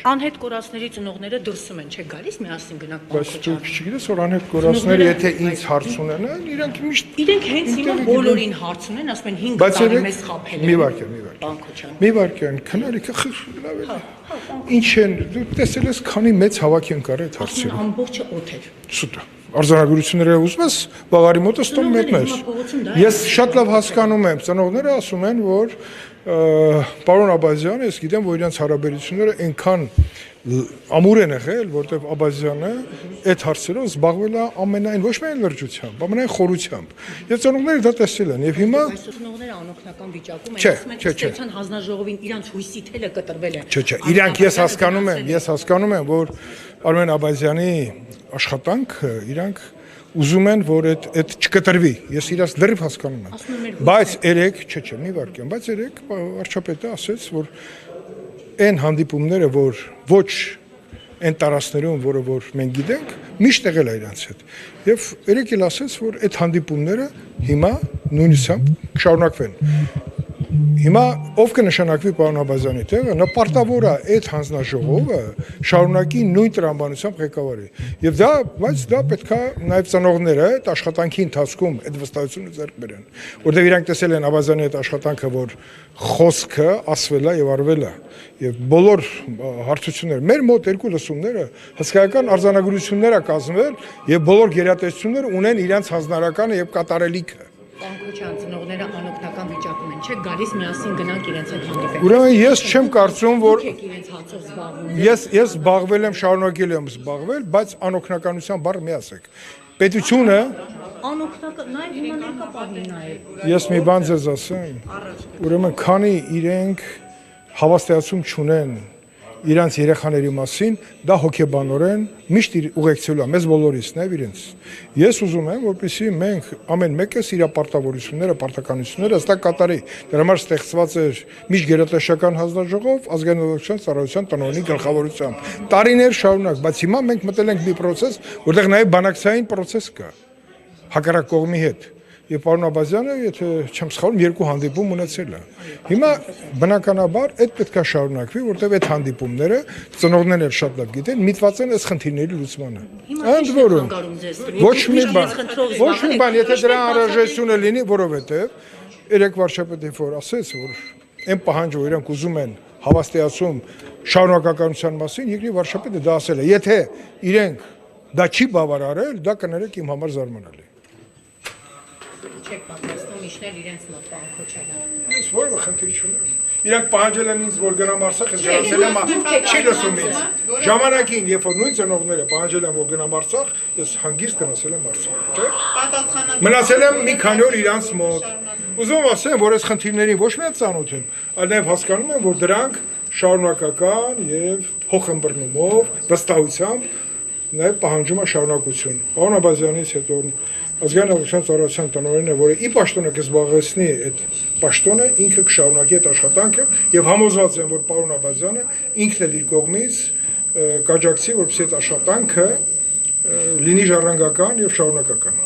Անհետ կորածների ծնողները դրսում են, չէ՞ գալիս միասին գնանք Բայց դու չգիտես, որ անհետ կորածները եթե ինձ հարց ունենան, իրանք միշտ իրենք հենց հիմա բոլորին հարց ունեն, ասում են 5 տարի մեզ խաբել են։ Մի վարքյան, քնարիքը լավ է։ Ինչ են, դու տեսել ես քանի մեծ հավաք են կարել այդ հարցերը։ Ամբողջը օդ էր։ Սուտ է։ Արձանագրությունները ուզում ես բաղարի մոտը ստում մտնես։ Ես շատ լավ հասկանում եմ, ծնողները ասում են, որ պարոն Աբազյանը, ես գիտեմ, որ իրենց հարաբերությունները այնքան ամուր են եղել, որտեղ Աբազյանը այդ հարցերով զբաղվել է ամենայն ոչ միայն լրջությամբ, ամենայն խորությամբ։ Եվ ծնողները դա տեսել են, եւ հիմա ծնողները անօգնական վիճակում են, ասում են, ստեղծան հանձնաժողովին իրանց հույսի թելը կտրվել է։ Չէ, իրանք ես հասկանում եմ, որ Արմեն Աբազյանի աշխատանքը իրանք ուզում են, որ այդ չկտրվի, ես իրաց լրիվ հասկանում եմ, բայց երեք, մի վարքյան, բայց երեք վարչապետը ասեց, որ այն հանդիպումները, որ ոչ այն տարածքներում, որը որ մենք գիտենք, միշտ եղել է իրանց հետ, եւ երեք էլ ասեց, որ այդ հանդիպումները հիմա նույնիսկ կշարունակվեն։ Հիմա ով կնշանակվի պարոն Աբազյանի տեղը, նպարտավոր է այդ հանձնաժողովը շարունակի նույն տրամաբանությամբ ղեկավարի։ Եվ բայց դա պետք է նաև ծնողները այդ աշխատանքի ընթացքում այդ վստահությունը ձեռք բերեն, որտեղ իրանք տեսել են Աբազյանի այդ աշխատանքը, որ խոսքը ասվել է եւ արվել է, եւ բոլոր հարցությունները, մեր մոտ երկու լսումները հսկայական արձանագրություններ է կազմվել եւ բոլոր գերատեսչությունները ունեն իրենց հանձնարարականը եւ կատարելիքը։ Պանքոչյան ծնողները անօգնական վիճակում են, չէ՞ գալիս միասին գնանք իրենց հետ հանդիպենք։ Ուրեմն ես չեմ կարծում, որ իրենց հացով զբաղվում։ Ես զբաղվել եմ, շարունակել եմ զբաղվել, բայց անօգնականության բառ մի ասեք։ Պետությունը անօգնական, նաև հիմա ներկա պահին նաև։ Ես մի բան ձեզ ասեմ, ուրեմն քանի իրենք հավաստիացում չունեն իրանց երեխաների մասին, դա հոգեբանորեն միշտ ուղեկցելու է մեզ բոլորիս, նաև իրենց։ Ես ուզում եմ, որպեսզի մենք ամեն մեկս իր պարտավորությունները, պարտականությունները հստակ կատարի։ Դրա համար ստեղծված էր միջգերատեսչական հանձնաժողով ազգային ողջունության ծառայության տնօրենի գլխավորությամբ։ Տարիներ շարունակ, բայց հիմա մենք մտել ենք մի process, որտեղ նաև բանակցային process կա հակառակ կողմի հետ։ Եվ պարոն Աբազյանը, եթե չեմ սխալվում, 2 հանդիպում ունեցել է։ Հիմա բնականաբար այդ պետք է շարունակվի, որտեղ այդ հանդիպումները ծնողներն էլ շատ լավ գիտեն, միտված են այս խնդիրների լուծմանը։ Ընդ որում ոչ մի բան, եթե դրա անհրաժեշտությունը լինի, որովհետև երեք վարչապետը որ ասեց, որ այն պահանջը, որ իրենք ուզում են հավաստիացում շարունակականության մասին, երկրի վարչապետը դա ասել է։ Եթե իրենք դա չի բավարարել, դա կներեք իմ համար զարմանալի։ Չեք պատրաստում իշնել իրենց մոտ Պանքոչյանը։ Ես որևէ խնդիր չունեմ։ Իրանք պահանջել են ինձ, որ գնամ Արցախ, ես գնացել եմ, չի լսում ինձ։ Ժամանակին, երբ որ նույն ծնողները պահանջել են, որ գնամ Արցախ, ես հանգիստ գնացել եմ Արցախ, չէ՞։ Մնացել եմ մի քանի օր իրանց մոտ։ Ուզում ասեմ, որ այս խնդիրներին ոչ միայն ծանոթ եմ, այլ նաև հասկանում եմ, որ դրանք շարունակական եւ փոխըմբռնումով, վստահությամբ նաև պահանջում է շարունակություն։ Պարոն Աբազյանից հետո ազգային ողջունության ծառայության տնօրենը, որը ի պաշտոնը կզբաղեցնի այդ պաշտոնը, ինքը կշարունակի այդ աշխատանքը եւ համոզված եմ, որ պարոն Աբազյանը ինքն էլ իր կողմից կաջակցի, որպեսզի այդ աշխատանքը լինի ժառանգական եւ շարունակական։